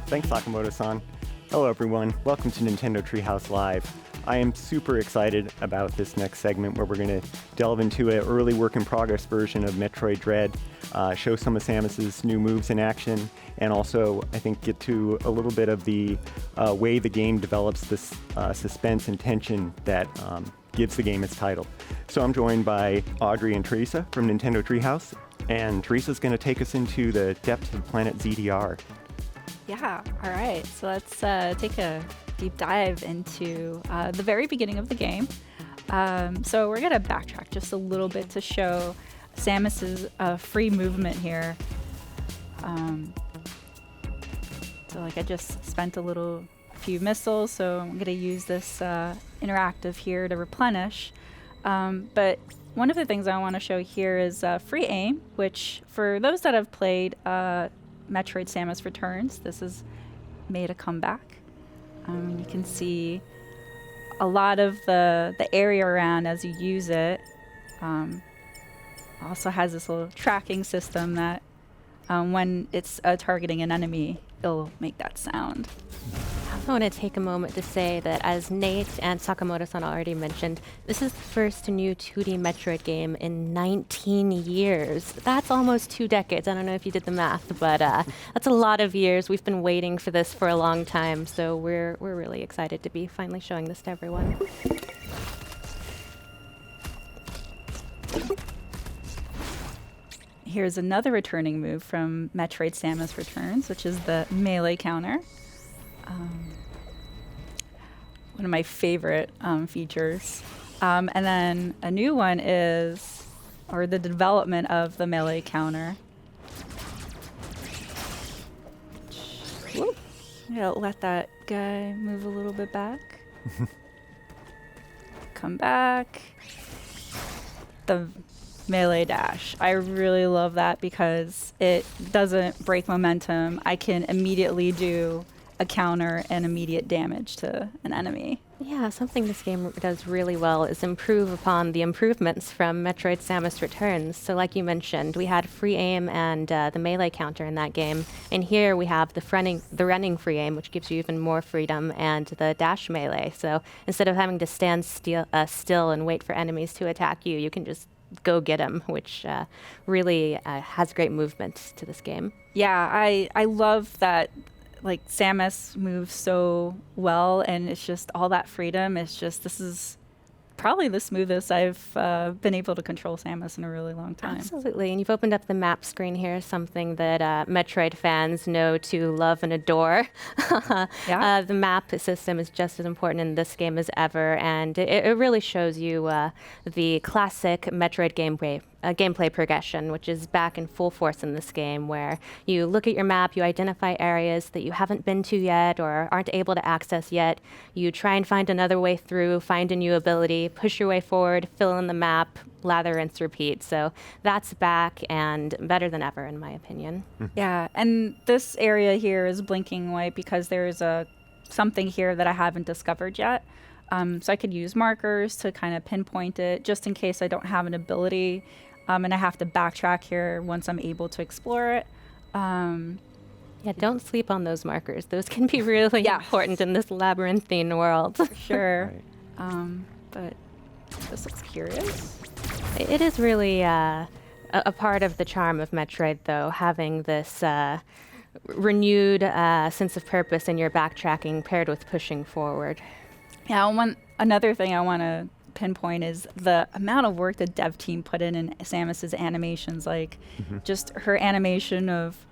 Thanks, Sakamoto-san. Hello, everyone. Welcome to Nintendo Treehouse Live. I am super excited about this next segment where we're going to delve into an early work-in-progress version of Metroid Dread, show some of Samus's new moves in action, and also, I think, get to a little bit of the way the game develops this suspense and tension that gives the game its title. So I'm joined by Audrey and Teresa from Nintendo Treehouse, and Teresa's going to take us into the depths of Planet ZDR. Yeah, all right. So let's take a deep dive into the very beginning of the game. So we're going to backtrack just a little bit to show Samus's free movement here. So like I just spent a few missiles, so I'm going to use this interactive here to replenish. But one of the things I want to show here is free aim, which for those that have played Metroid Samus Returns, this has made a comeback. You can see a lot of the area around as you use it. Also has this little tracking system that when it's targeting an enemy, it'll make that sound. I want to take a moment to say that, as Nate and Sakamoto-san already mentioned, this is the first new 2D Metroid game in 19 years. That's almost 2 decades. I don't know if you did the math, but that's a lot of years. We've been waiting for this for a long time, so we're really excited to be finally showing this to everyone. Here's another returning move from Metroid Samus Returns, which is the melee counter. One of my favorite features. And then a new one is, or the development of the melee counter. Whoop. Yeah, let that guy move a little bit back. Come back. The melee dash. I really love that because it doesn't break momentum. I can immediately do a counter and immediate damage to an enemy. Yeah, something this game does really well is improve upon the improvements from Metroid Samus Returns. So like you mentioned, we had free aim and the melee counter in that game. And here we have the running free aim, which gives you even more freedom, and the dash melee. So instead of having to stand still and wait for enemies to attack you, you can just go get them, which really has great movement to this game. Yeah, I love that. Like, Samus moves so well, and it's just all that freedom. It's just, this is probably the smoothest I've been able to control Samus in a really long time. Absolutely, and you've opened up the map screen here, something that Metroid fans know to love and adore. Yeah. The map system is just as important in this game as ever, and it really shows you the classic Metroid gameplay progression, which is back in full force in this game, where you look at your map, you identify areas that you haven't been to yet or aren't able to access yet. You try and find another way through, find a new ability, push your way forward, fill in the map, lather, rinse, repeat. So that's back and better than ever, in my opinion. Yeah, and this area here is blinking white because there's something here that I haven't discovered yet. So I could use markers to kind of pinpoint it just in case I don't have an ability. And I have to backtrack here once I'm able to explore it. Yeah, don't sleep on those markers. Those can be really important in this labyrinthine world. For sure. Right. But this looks curious. It is really a part of the charm of Metroid, though, having this renewed sense of purpose in your backtracking paired with pushing forward. Yeah, another thing I want to pinpoint is the amount of work the dev team put in Samus's animations. Like, just her animation of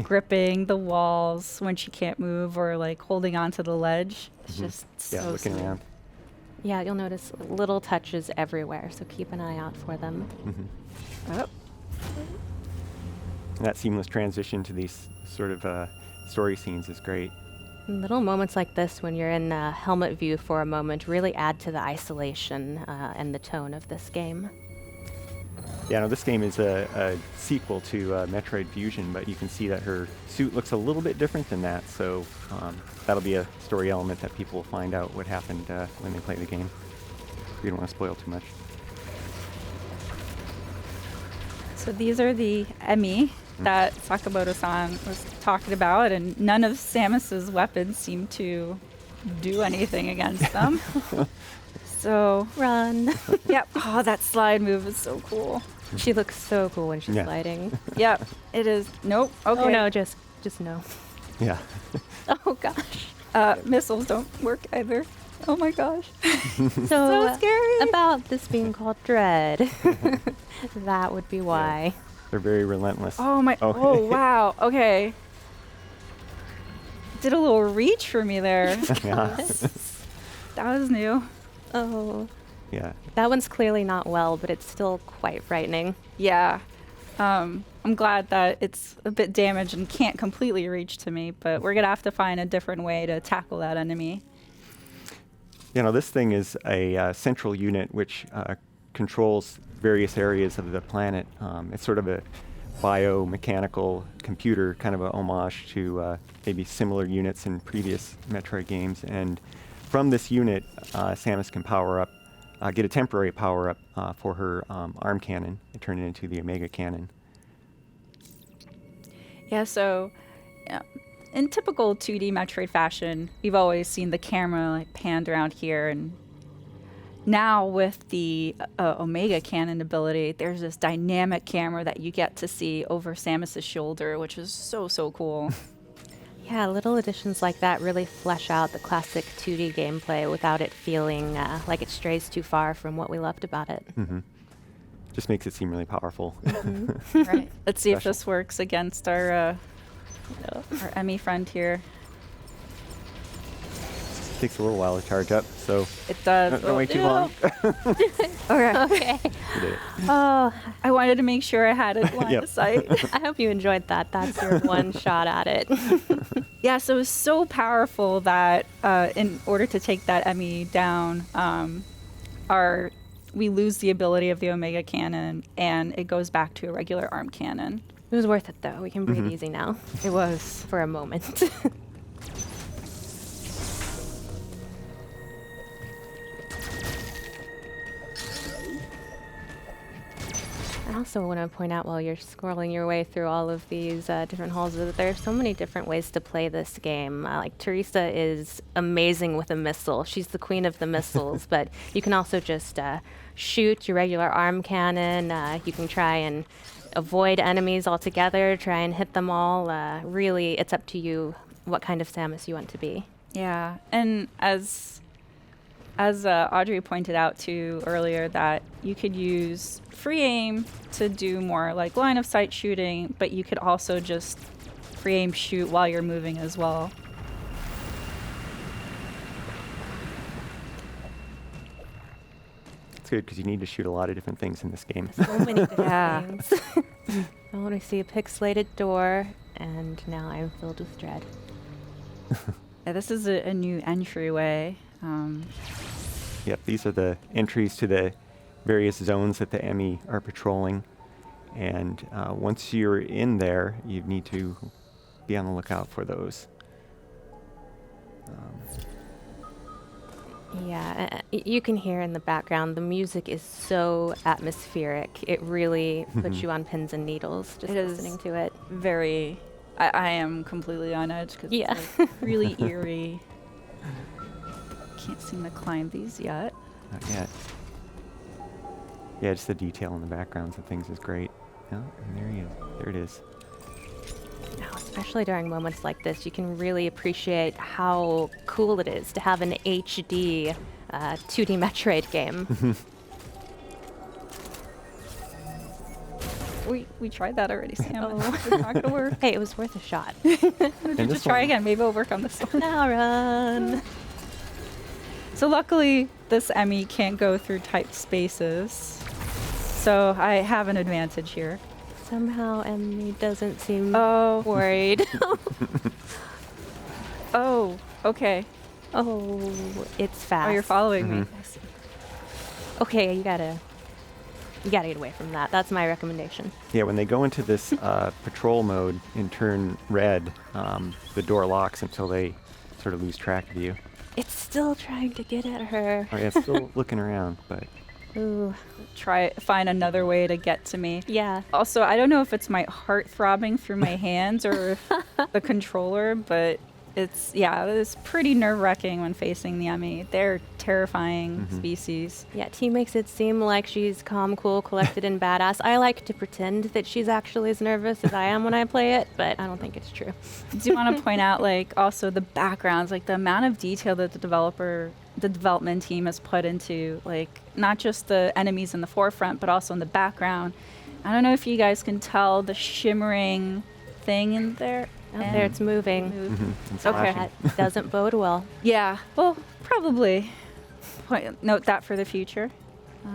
gripping the walls when she can't move, or like holding onto the ledge. It's just so looking smooth. around. Yeah, you'll notice little touches everywhere, so keep an eye out for them. Oh. That seamless transition to these sort of story scenes is great. Little moments like this, when you're in helmet view for a moment, really add to the isolation and the tone of this game. Yeah, no, this game is a sequel to Metroid Fusion, but you can see that her suit looks a little bit different than that, so that'll be a story element that people will find out what happened when they play the game. We don't want to spoil too much. So these are the E.M.M.I that Sakamoto-san was talking about, and none of Samus's weapons seem to do anything against them. So, Run. yep. Oh, that slide move is so cool. She looks so cool when she's Yeah. sliding. Yep, it is. Nope. Okay. Oh no, just no. Yeah. Oh gosh. Missiles don't work either. Oh my gosh. So, So scary. about this being called Dread, that would be why. They're very relentless. Oh my. Okay. Oh wow. Okay. Did a little reach for me there. Yeah. That was new. Oh, Yeah. that one's clearly not well, but it's still quite frightening. Yeah. I'm glad that it's a bit damaged and can't completely reach to me, but we're gonna have to find a different way to tackle that enemy. You know, this thing is a central unit which controls various areas of the planet. It's sort of a biomechanical computer, kind of a homage to maybe similar units in previous Metroid games. And from this unit, Samus can power up, get a temporary power up for her arm cannon and turn it into the Omega cannon. Yeah, so in typical 2D Metroid fashion, we've always seen the camera like panned around here, and now with the Omega cannon ability, there's this dynamic camera that you get to see over Samus's shoulder, which is so cool. Yeah, little additions like that really flesh out the classic 2D gameplay without it feeling like it strays too far from what we loved about it. Just makes it seem really powerful. Right. Let's see if Special. this works against our E.M.M.I friend here. Takes a little while to charge up, so It does. don't wait too long. Okay. Okay. You did it. Oh, I wanted to make sure I had it line Yep. of sight. I hope you enjoyed that. That's your one shot at it. Yeah, so it's so powerful that in order to take that E.M.M.I down, we lose the ability of the Omega cannon, and it goes back to a regular arm cannon. It was worth it, though. We can breathe easy now It was. for a moment. I also want to point out while you're scrolling your way through all of these different halls that there are so many different ways to play this game. Like Teresa is amazing with a missile. She's the queen of the missiles, but you can also just shoot your regular arm cannon. You can try and avoid enemies altogether, try and hit them all. Really, it's up to you what kind of Samus you want to be. Yeah, and as Audrey pointed out too earlier, that you could use free aim to do more like line of sight shooting, but you could also just free aim shoot while you're moving as well. It's good because you need to shoot a lot of different things in this game. So many different Yeah. things. I want to see a pixelated door, and now I'm filled with dread. Yeah, this is a new entryway. Yep, these are the entries to the various zones that the E.M.M.I are patrolling. And once you're in there, you need to be on the lookout for those. Yeah, you can hear in the background, the music is so atmospheric. It really puts you on pins and needles just It is. listening to it. Very, I am completely on edge because Yeah. it's like really eerie. Can't seem to climb these yet. Not yet. Yeah, just the detail in the backgrounds of things is great. Oh, and there he is. There it is. Now, especially during moments like this, you can really appreciate how cool it is to have an HD 2D Metroid game. We tried that already, Sam. Oh. It's not gonna work. Hey, it was worth a shot. And this Just try one- again. Maybe it'll work on this one. Now run. So luckily, this E.M.M.I can't go through typed spaces. So I have an advantage here. Somehow Emily doesn't seem Oh, worried. oh, okay. Oh, it's fast. Oh, you're following me. Mhm. I see. Okay, you gotta get away from that. That's my recommendation. Yeah, when they go into this patrol mode and turn red, the door locks until they sort of lose track of you. It's still trying to get at her. Oh, yeah, it's still looking around, but Ooh. find another way to get to me. Yeah. Also, I don't know if it's my heart throbbing through my hands or if the controller, but it's pretty nerve-wracking when facing the E.M.M.I. They're terrifying species. Yeah, T makes it seem like she's calm, cool, collected, and badass. I like to pretend that she's actually as nervous as I am when I play it, but I don't think it's true. I do want to point out, like, also the backgrounds, like the amount of detail that the development team has put into, like, not just the enemies in the forefront, but also in the background. I don't know if you guys can tell the shimmering thing in there. Out there, it's moving. It's Okay. flashing. That doesn't bode well. Yeah, well, probably note that for the future.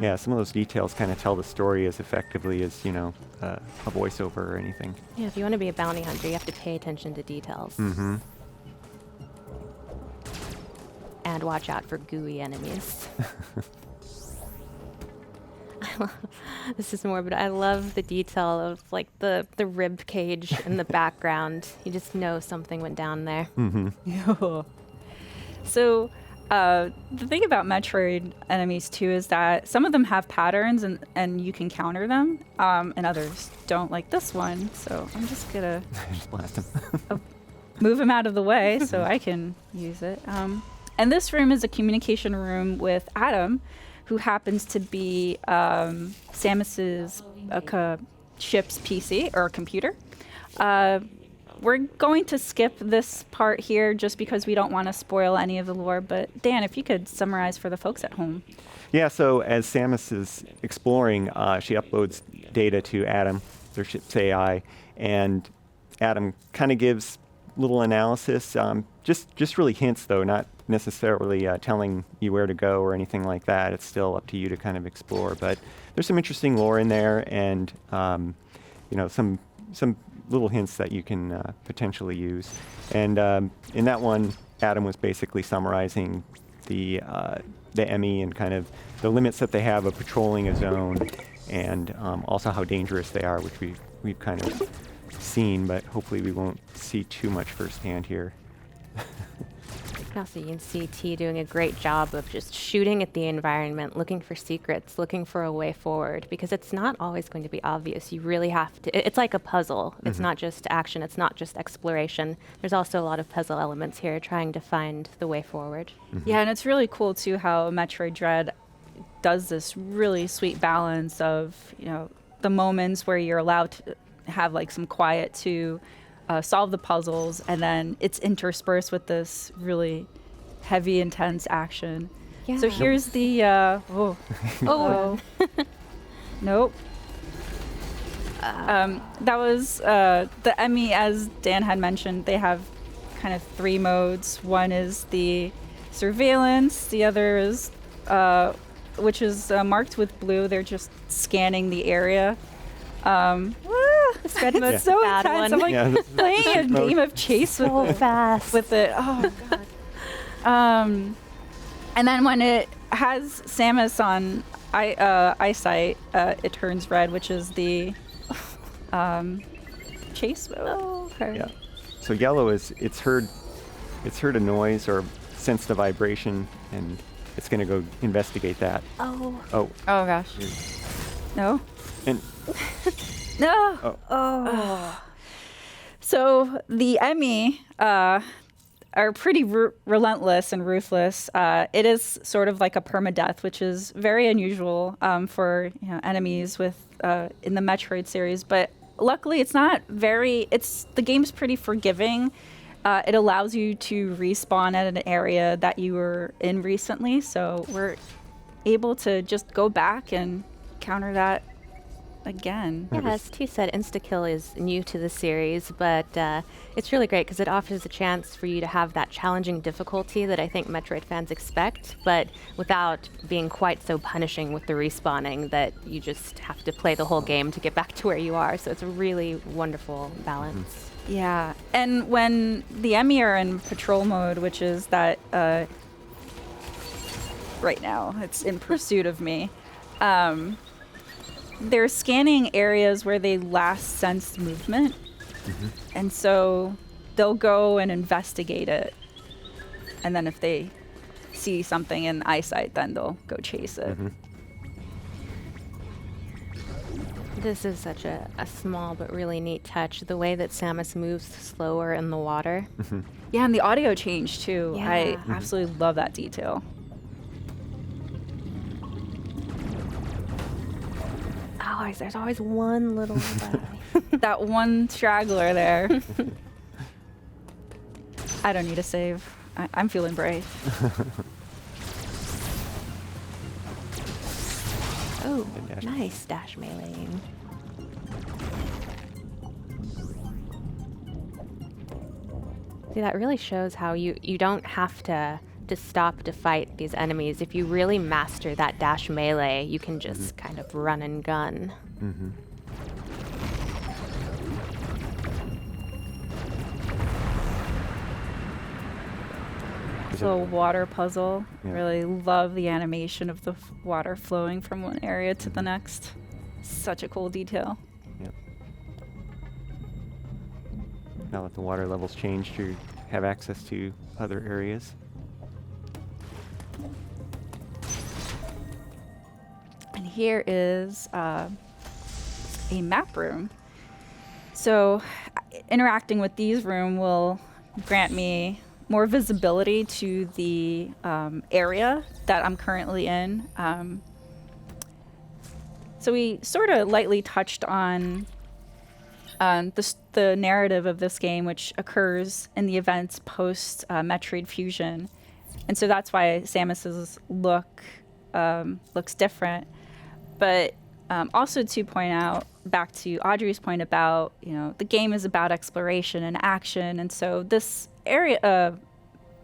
Yeah, some of those details kind of tell the story as effectively as, a voiceover or anything. Yeah, if you want to be a bounty hunter, you have to pay attention to details. Mm-hmm. And watch out for gooey enemies. This is morbid. I love the detail of like the rib cage in the background. You just know something went down there. So the thing about Metroid enemies too is that some of them have patterns and you can counter them, and others don't, like this one. So I'm just gonna Just blast him. move him out of the way so I can use it. And this room is a communication room with Adam, who happens to be Samus's ship's PC or computer. We're going to skip this part here just because we don't want to spoil any of the lore. But Dan, if you could summarize for the folks at home. Yeah, so as Samus is exploring, she uploads data to Adam, their ship's AI, and Adam kind of gives little analysis, just really hints though, not necessarily telling you where to go or anything like that. It's still up to you to kind of explore. But there's some interesting lore in there, and some little hints that you can potentially use. And in that one, Adam was basically summarizing the E.M.M.I. and kind of the limits that they have of patrolling a zone, and also how dangerous they are, which we've kind of seen, but hopefully we won't see too much firsthand here. Also, you can see T doing a great job of just shooting at the environment, looking for secrets, looking for a way forward, because it's not always going to be obvious. You really have to. It's like a puzzle. It's not just action. It's not just exploration. There's also a lot of puzzle elements here, trying to find the way forward. Yeah, and it's really cool too how Metroid Dread does this really sweet balance of, the moments where you're allowed to have like some quiet to solve the puzzles, and then it's interspersed with this really heavy, intense action. Yeah. So here's the nope. That was the E.M.M.I, as Dan had mentioned. They have kind of three modes. One is the surveillance. The other is which is marked with blue. They're just scanning the area. Spread mode's It's so a bad intense. one. I'm like Yeah, this is playing a mode. game of chase So fast. with it. Oh god. And then when it has Samus on eyesight, it turns red, which is the chase mode. Oh, her. Yeah. So yellow is it's heard a noise or sensed a vibration, and it's going to go investigate that. Oh. Oh, Oh gosh. No. and No. Oh. So the E.M.M.I are pretty relentless and ruthless. It is sort of like a permadeath, which is very unusual for enemies with in the Metroid series. But luckily, it's not very. The game's pretty forgiving. It allows you to respawn at an area that you were in recently, so we're able to just go back and counter that again. Yeah, as T said, insta-kill is new to the series, but it's really great because it offers a chance for you to have that challenging difficulty that I think Metroid fans expect, but without being quite so punishing with the respawning that you just have to play the whole game to get back to where you are. So it's a really wonderful balance. Yeah, and when the E.M.M.I are in patrol mode, which is that right now, it's in pursuit of me. They're scanning areas where they last sensed movement, and so they'll go and investigate it. And then if they see something in eyesight, then they'll go chase it. This is such a small but really neat touch. The way that Samus moves slower in the water. Yeah, and the audio change too. Yeah. I absolutely love that detail. Always, there's always one little guy. That one straggler there. I don't need a save. I'm feeling brave. Oh, Good dash. nice dash meleeing. See, that really shows how you don't have to stop to fight these enemies. If you really master that dash melee, you can just kind of run and gun. Little water puzzle. Yeah. Really love the animation of the water flowing from one area to the next. Such a cool detail. Yep. Now that the water levels changed, you have access to other areas. And here is a map room. So interacting with these room will grant me more visibility to the area that I'm currently in. So we sort of lightly touched on the narrative of this game, which occurs in the events post Metroid Fusion. And so that's why Samus's look looks different. But also to point out, back to Audrey's point about, the game is about exploration and action. And so this area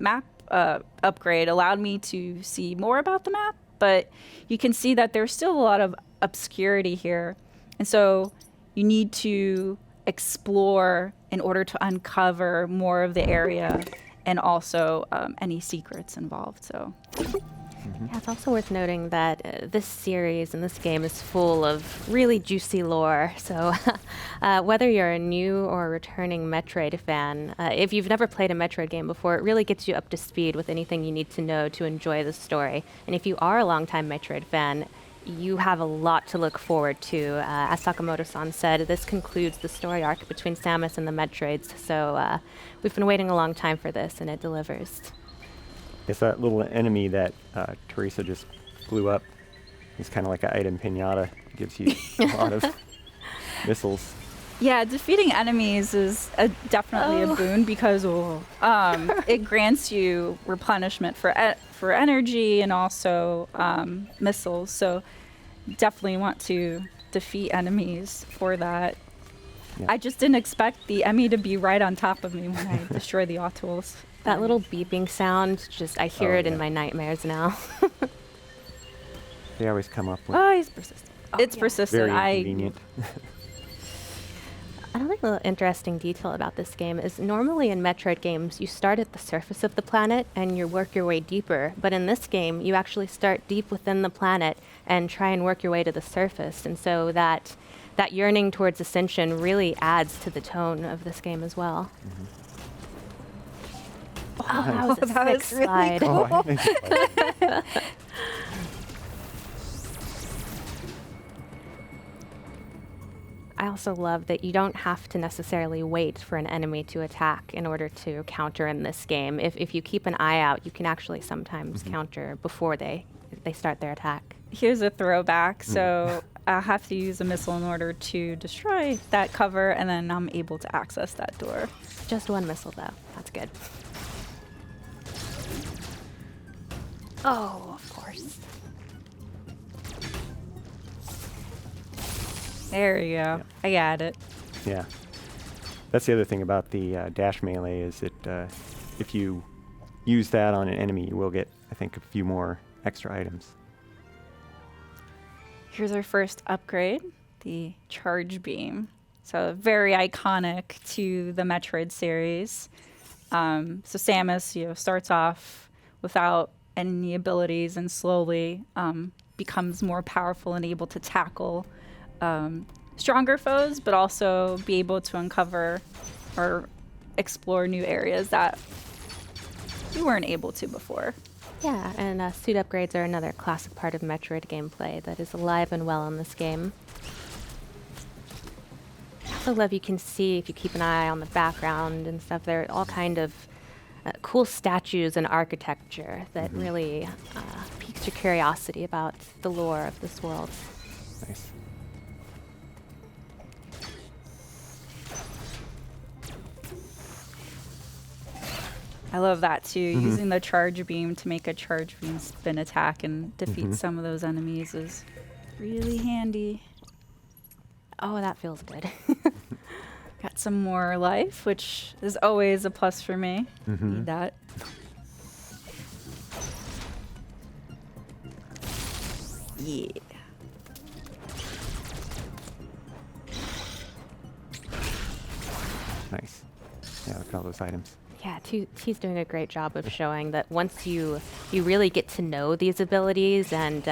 map upgrade allowed me to see more about the map, but you can see that there's still a lot of obscurity here. And so you need to explore in order to uncover more of the area and also any secrets involved. So Yeah, it's also worth noting that this series and this game is full of really juicy lore. So whether you're a new or returning Metroid fan, if you've never played a Metroid game before, it really gets you up to speed with anything you need to know to enjoy the story. And if you are a longtime Metroid fan, you have a lot to look forward to. As Sakamoto-san said, this concludes the story arc between Samus and the Metroids. So we've been waiting a long time for this, and it delivers. It's that little enemy that Teresa just blew up. It's kind of like an item pinata. Gives you a lot of missiles. yeah, defeating enemies is definitely a boon because it grants you replenishment for energy and also missiles. So definitely want to defeat enemies for that. Yeah. I just didn't expect the E.M.M.I to be right on top of me when I destroy the Autols. That little beeping sound, I hear it in my nightmares now. They always come up with Oh, he's persistent. It's yeah. persistent. very inconvenient. Another little interesting detail about this game is normally in Metroid games, you start at the surface of the planet and you work your way deeper. But in this game, you actually start deep within the planet and try and work your way to the surface. And so that yearning towards ascension really adds to the tone of this game as well. Oh, that was a that sick was really slide. cool. Oh, I think I also love that you don't have to necessarily wait for an enemy to attack in order to counter in this game. If you keep an eye out, you can actually sometimes counter before they start their attack. Here's a throwback. So I have to use a missile in order to destroy that cover, and then I'm able to access that door. Just one missile, though. That's good. Oh, of course. There you go. Yeah. I got it. Yeah. That's the other thing about the dash melee is that if you use that on an enemy, you will get, I think, a few more extra items. Here's our first upgrade, the charge beam. So very iconic to the Metroid series. So Samus, starts off without any abilities and slowly becomes more powerful and able to tackle stronger foes, but also be able to uncover or explore new areas that you weren't able to before. Yeah, and suit upgrades are another classic part of Metroid gameplay that is alive and well in this game. also love you can see, if you keep an eye on the background and stuff, there are all kind of cool statues and architecture that really piques your curiosity about the lore of this world. Nice. I love that too. Using the charge beam to make a charge beam spin attack and defeat some of those enemies is really handy. Oh, that feels good. Got some more life, which is always a plus for me. Need that. Yeah. Nice. Yeah, look at all those items. Yeah, T's doing a great job of showing that once you really get to know these abilities and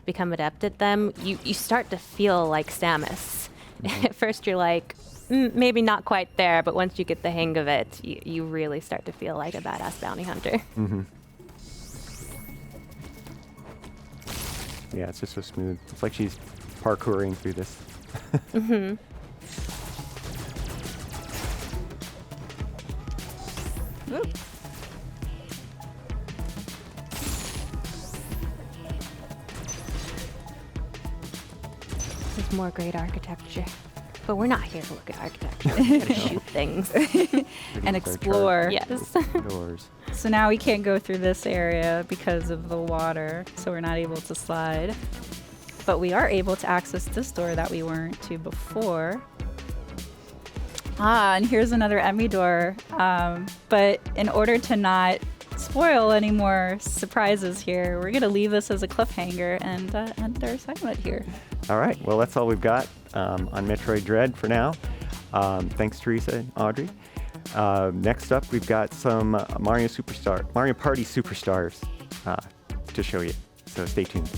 become adept at them, you start to feel like Samus. At first you're like, maybe not quite there, but once you get the hang of it, you really start to feel like a badass bounty hunter. Yeah, it's just so smooth. It's like she's parkouring through this. Woo. There's more great architecture. But we're not here to look at architecture. We're here to shoot things. And explore. Yes. Doors. So now we can't go through this area because of the water, so we're not able to slide. But we are able to access this door that we weren't to before. And here's another E.M.M.I door. But in order to not spoil any more surprises here, we're going to leave this as a cliffhanger and end our segment here. All right. Well, that's all we've got on Metroid Dread for now. Thanks, Teresa and Audrey. Next up, we've got some Mario Party Superstars to show you. So stay tuned.